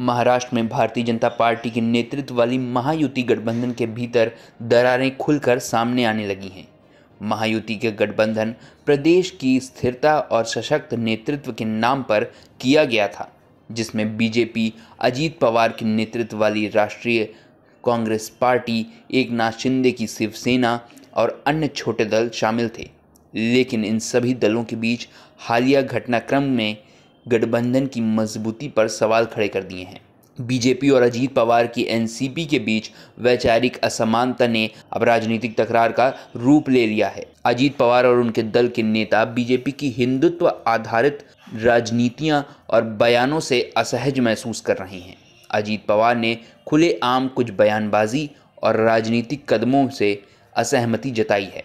महाराष्ट्र में भारतीय जनता पार्टी के नेतृत्व वाली महायुति गठबंधन के भीतर दरारें खुलकर सामने आने लगी हैं। महायुति के गठबंधन प्रदेश की स्थिरता और सशक्त नेतृत्व के नाम पर किया गया था, जिसमें बीजेपी अजीत पवार के नेतृत्व वाली राष्ट्रीय कांग्रेस पार्टी, एकनाथ शिंदे की शिवसेना और अन्य छोटे दल शामिल थे। लेकिन इन सभी दलों के बीच हालिया घटनाक्रम ने गठबंधन की मजबूती पर सवाल खड़े कर दिए हैं। बीजेपी और अजीत पवार की एनसीपी के बीच वैचारिक असमानता ने अब राजनीतिक तकरार का रूप ले लिया है। अजीत पवार और उनके दल के नेता बीजेपी की हिंदुत्व आधारित राजनीतियां और बयानों से असहज महसूस कर रहे हैं। अजीत पवार ने खुलेआम कुछ बयानबाजी और राजनीतिक कदमों से असहमति जताई है,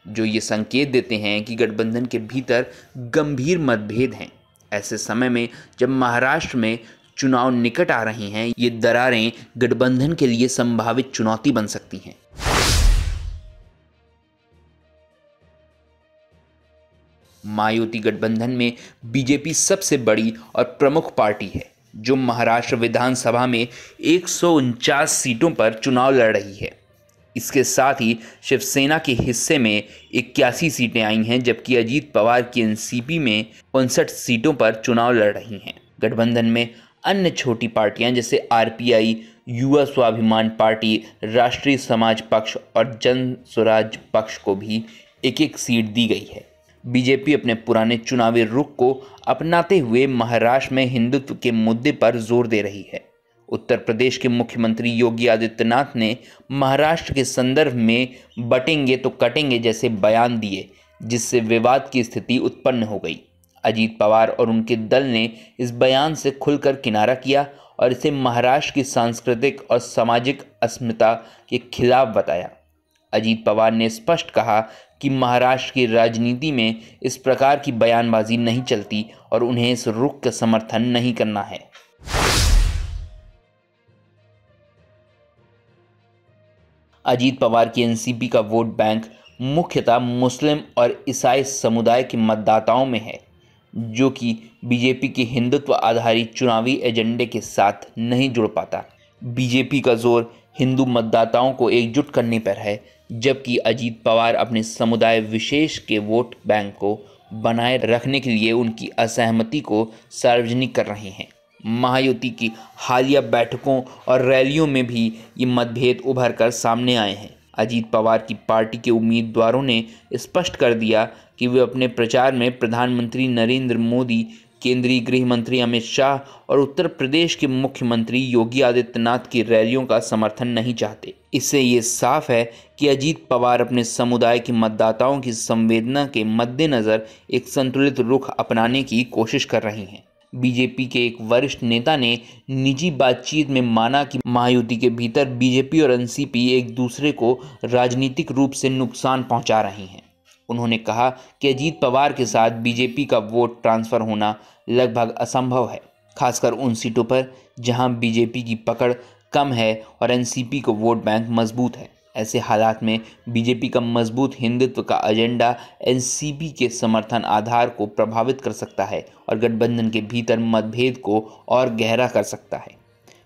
जो ये संकेत देते हैं कि गठबंधन के भीतर गंभीर मतभेद हैं। ऐसे समय में जब महाराष्ट्र में चुनाव निकट आ रहे हैं, ये दरारें गठबंधन के लिए संभावित चुनौती बन सकती हैं। महायुति गठबंधन में बीजेपी सबसे बड़ी और प्रमुख पार्टी है, जो महाराष्ट्र विधानसभा में 149 सीटों पर चुनाव लड़ रही है। इसके साथ ही शिवसेना के हिस्से में 81 सीटें आई हैं, जबकि अजीत पवार की एनसीपी में 59 सीटों पर चुनाव लड़ रही हैं। गठबंधन में अन्य छोटी पार्टियां जैसे आरपीआई, युवा स्वाभिमान पार्टी, राष्ट्रीय समाज पक्ष और जन स्वराज पक्ष को भी एक एक सीट दी गई है। बीजेपी अपने पुराने चुनावी रुख को अपनाते हुए महाराष्ट्र में हिंदुत्व के मुद्दे पर जोर दे रही है। उत्तर प्रदेश के मुख्यमंत्री योगी आदित्यनाथ ने महाराष्ट्र के संदर्भ में बटेंगे तो कटेंगे जैसे बयान दिए, जिससे विवाद की स्थिति उत्पन्न हो गई। अजीत पवार और उनके दल ने इस बयान से खुलकर किनारा किया और इसे महाराष्ट्र की सांस्कृतिक और सामाजिक अस्मिता के खिलाफ बताया। अजीत पवार ने स्पष्ट कहा कि महाराष्ट्र की राजनीति में इस प्रकार की बयानबाजी नहीं चलती और उन्हें इस रुख का समर्थन नहीं करना है। अजीत पवार की एनसीपी का वोट बैंक मुख्यतः मुस्लिम और ईसाई समुदाय के मतदाताओं में है, जो कि बीजेपी के हिंदुत्व आधारित चुनावी एजेंडे के साथ नहीं जुड़ पाता। बीजेपी का जोर हिंदू मतदाताओं को एकजुट करने पर है, जबकि अजीत पवार अपने समुदाय विशेष के वोट बैंक को बनाए रखने के लिए उनकी असहमति को सार्वजनिक कर रहे हैं। महायुति की हालिया बैठकों और रैलियों में भी ये मतभेद उभर कर सामने आए हैं। अजीत पवार की पार्टी के उम्मीदवारों ने स्पष्ट कर दिया कि वे अपने प्रचार में प्रधानमंत्री नरेंद्र मोदी, केंद्रीय गृह मंत्री अमित शाह और उत्तर प्रदेश के मुख्यमंत्री योगी आदित्यनाथ की रैलियों का समर्थन नहीं चाहते। इससे ये साफ है कि अजीत पवार अपने समुदाय के मतदाताओं की संवेदना के मद्देनज़र एक संतुलित रुख अपनाने की कोशिश कर रहे हैं। बीजेपी के एक वरिष्ठ नेता ने निजी बातचीत में माना कि महायुति के भीतर बीजेपी और एनसीपी एक दूसरे को राजनीतिक रूप से नुकसान पहुंचा रहे हैं। उन्होंने कहा कि अजीत पवार के साथ बीजेपी का वोट ट्रांसफ़र होना लगभग असंभव है, खासकर उन सीटों पर जहां बीजेपी की पकड़ कम है और एनसीपी को वोट बैंक मजबूत है। ऐसे हालात में बीजेपी का मजबूत हिंदुत्व का एजेंडा एनसीपी के समर्थन आधार को प्रभावित कर सकता है और गठबंधन के भीतर मतभेद को और गहरा कर सकता है।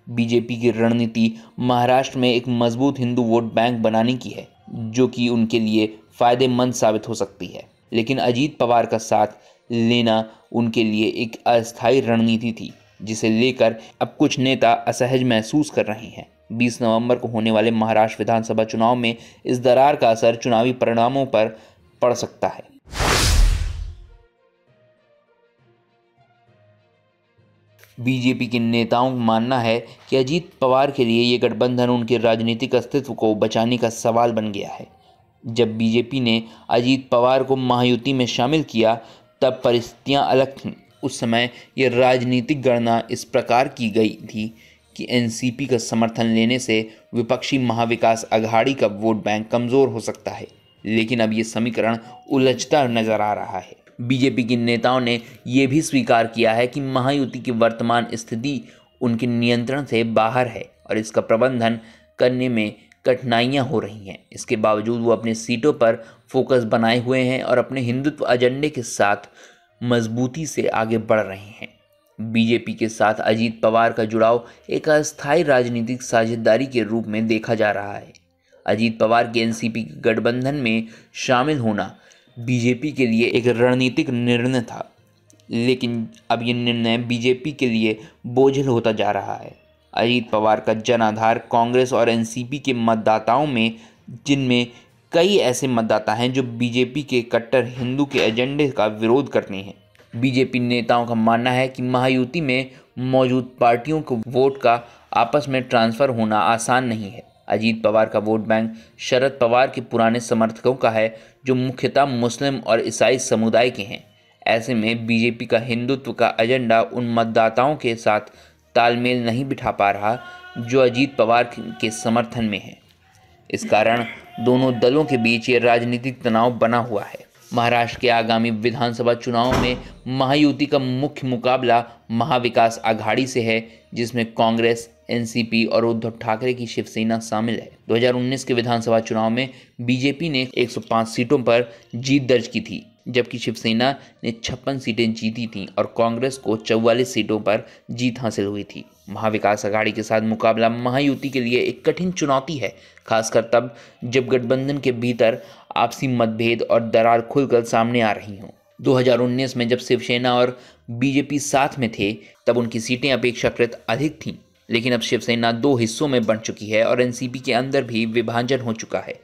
बीजेपी की रणनीति महाराष्ट्र में एक मजबूत हिंदू वोट बैंक बनाने की है, जो कि उनके लिए फ़ायदेमंद साबित हो सकती है। लेकिन अजीत पवार का साथ लेना उनके लिए एक अस्थायी रणनीति थी, जिसे लेकर अब कुछ नेता असहज महसूस कर रहे हैं। 20 नवंबर को होने वाले महाराष्ट्र विधानसभा चुनाव में इस दरार का असर चुनावी परिणामों पर पड़ सकता है। बीजेपी के नेताओं का मानना है कि अजीत पवार के लिए ये गठबंधन उनके राजनीतिक अस्तित्व को बचाने का सवाल बन गया है। जब बीजेपी ने अजीत पवार को महायुति में शामिल किया, तब परिस्थितियां अलग थीं। उस समय ये राजनीतिक गणना इस प्रकार की गई थी कि एनसीपी का समर्थन लेने से विपक्षी महाविकास अघाड़ी का वोट बैंक कमज़ोर हो सकता है। लेकिन अब ये समीकरण उलझता नजर आ रहा है। बीजेपी के नेताओं ने यह भी स्वीकार किया है कि महायुति की वर्तमान स्थिति उनके नियंत्रण से बाहर है और इसका प्रबंधन करने में कठिनाइयां हो रही हैं। इसके बावजूद वो अपने सीटों पर फोकस बनाए हुए हैं और अपने हिंदुत्व एजेंडे के साथ मजबूती से आगे बढ़ रहे हैं। बीजेपी के साथ अजीत पवार का जुड़ाव एक अस्थायी राजनीतिक साझेदारी के रूप में देखा जा रहा है। अजीत पवार के एनसीपी गठबंधन में शामिल होना बीजेपी के लिए एक रणनीतिक निर्णय था, लेकिन अब ये निर्णय बीजेपी के लिए बोझिल होता जा रहा है। अजीत पवार का जन आधार कांग्रेस और एनसीपी के मतदाताओं में, जिनमें कई ऐसे मतदाता हैं जो बीजेपी के कट्टर हिंदू के एजेंडे का विरोध करते हैं। बीजेपी नेताओं का मानना है कि महायुति में मौजूद पार्टियों को वोट का आपस में ट्रांसफर होना आसान नहीं है। अजीत पवार का वोट बैंक शरद पवार के पुराने समर्थकों का है, जो मुख्यतः मुस्लिम और ईसाई समुदाय के हैं। ऐसे में बीजेपी का हिंदुत्व का एजेंडा उन मतदाताओं के साथ तालमेल नहीं बिठा पा रहा जो अजीत पवार के समर्थन में है। इस कारण दोनों दलों के बीच ये राजनीतिक तनाव बना हुआ है। महाराष्ट्र के आगामी विधानसभा चुनाव में महायुति का मुख्य मुकाबला महाविकास आघाड़ी से है, जिसमें कांग्रेस, एनसीपी और उद्धव ठाकरे की शिवसेना शामिल है। 2019 के विधानसभा चुनाव में बीजेपी ने 105 सीटों पर जीत दर्ज की थी, जबकि शिवसेना ने 56 सीटें जीती थीं और कांग्रेस को 44 सीटों पर जीत हासिल हुई थी। महाविकास आघाड़ी के साथ मुकाबला महायुति के लिए एक कठिन चुनौती है, खासकर तब जब गठबंधन के भीतर आपसी मतभेद और दरार खुलकर सामने आ रही हों। 2019 में जब शिवसेना और बीजेपी साथ में थे, तब उनकी सीटें अपेक्षाकृत अधिक थीं, लेकिन अब शिवसेना 2 हिस्सों में बंट चुकी है और एनसीपी के अंदर भी विभाजन हो चुका है।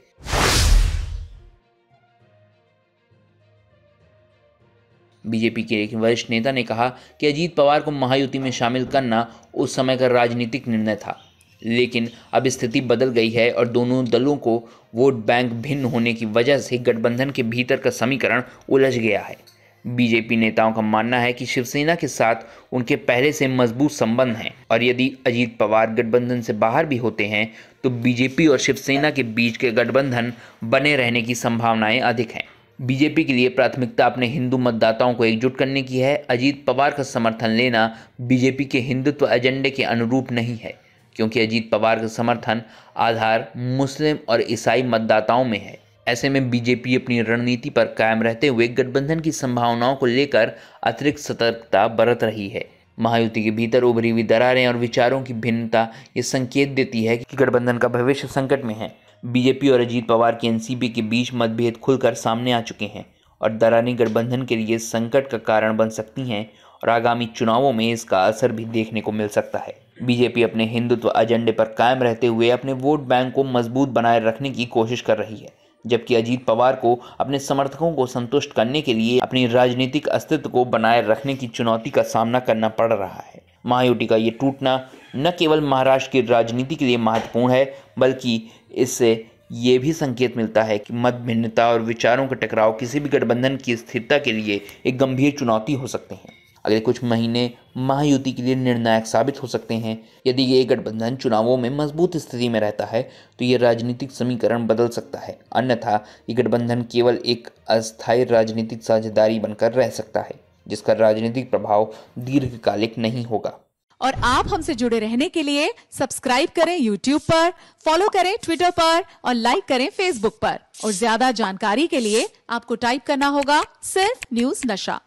बीजेपी के एक वरिष्ठ नेता ने कहा कि अजीत पवार को महायुति में शामिल करना उस समय का राजनीतिक निर्णय था, लेकिन अब स्थिति बदल गई है और दोनों दलों को वोट बैंक भिन्न होने की वजह से गठबंधन के भीतर का समीकरण उलझ गया है। बीजेपी नेताओं का मानना है कि शिवसेना के साथ उनके पहले से मजबूत संबंध हैं और यदि अजीत पवार गठबंधन से बाहर भी होते हैं तो बीजेपी और शिवसेना के बीच के गठबंधन बने रहने की संभावनाएं अधिक हैं। बीजेपी के लिए प्राथमिकता अपने हिंदू मतदाताओं को एकजुट करने की है। अजीत पवार का समर्थन लेना बीजेपी के हिंदुत्व एजेंडे के अनुरूप नहीं है, क्योंकि अजीत पवार का समर्थन आधार मुस्लिम और ईसाई मतदाताओं में है। ऐसे में बीजेपी अपनी रणनीति पर कायम रहते हुए गठबंधन की संभावनाओं को लेकर अतिरिक्त सतर्कता बरत रही है। महायुति के भीतर उभरी हुई दरारें और विचारों की भिन्नता ये संकेत देती है कि गठबंधन का भविष्य संकट में है। बीजेपी और अजीत पवार की एनसीपी के बीच मतभेद खुलकर सामने आ चुके हैं और दरारें गठबंधन के लिए संकट का कारण बन सकती हैं और आगामी चुनावों में इसका असर भी देखने को मिल सकता है। बीजेपी अपने हिंदुत्व एजेंडे पर कायम रहते हुए अपने वोट बैंक को मजबूत बनाए रखने की कोशिश कर रही है, जबकि अजीत पवार को अपने समर्थकों को संतुष्ट करने के लिए अपनी राजनीतिक अस्तित्व को बनाए रखने की चुनौती का सामना करना पड़ रहा है। महायुति का ये टूटना न केवल महाराष्ट्र की राजनीति के लिए महत्वपूर्ण है, बल्कि इससे ये भी संकेत मिलता है कि मत भिन्नता और विचारों का टकराव किसी भी गठबंधन की स्थिरता के लिए एक गंभीर चुनौती हो सकते हैं। अगले कुछ महीने महायुति के लिए निर्णायक साबित हो सकते हैं। यदि ये गठबंधन चुनावों में मजबूत स्थिति में रहता है तो ये राजनीतिक समीकरण बदल सकता है, अन्यथा ये गठबंधन केवल एक अस्थायी राजनीतिक साझेदारी बनकर रह सकता है, जिसका राजनीतिक प्रभाव दीर्घकालिक नहीं होगा। और आप हमसे जुड़े रहने के लिए सब्सक्राइब करें YouTube पर, फॉलो करें Twitter पर और लाइक करें Facebook पर। और ज्यादा जानकारी के लिए आपको टाइप करना होगा सिर्फ न्यूज़ नशा।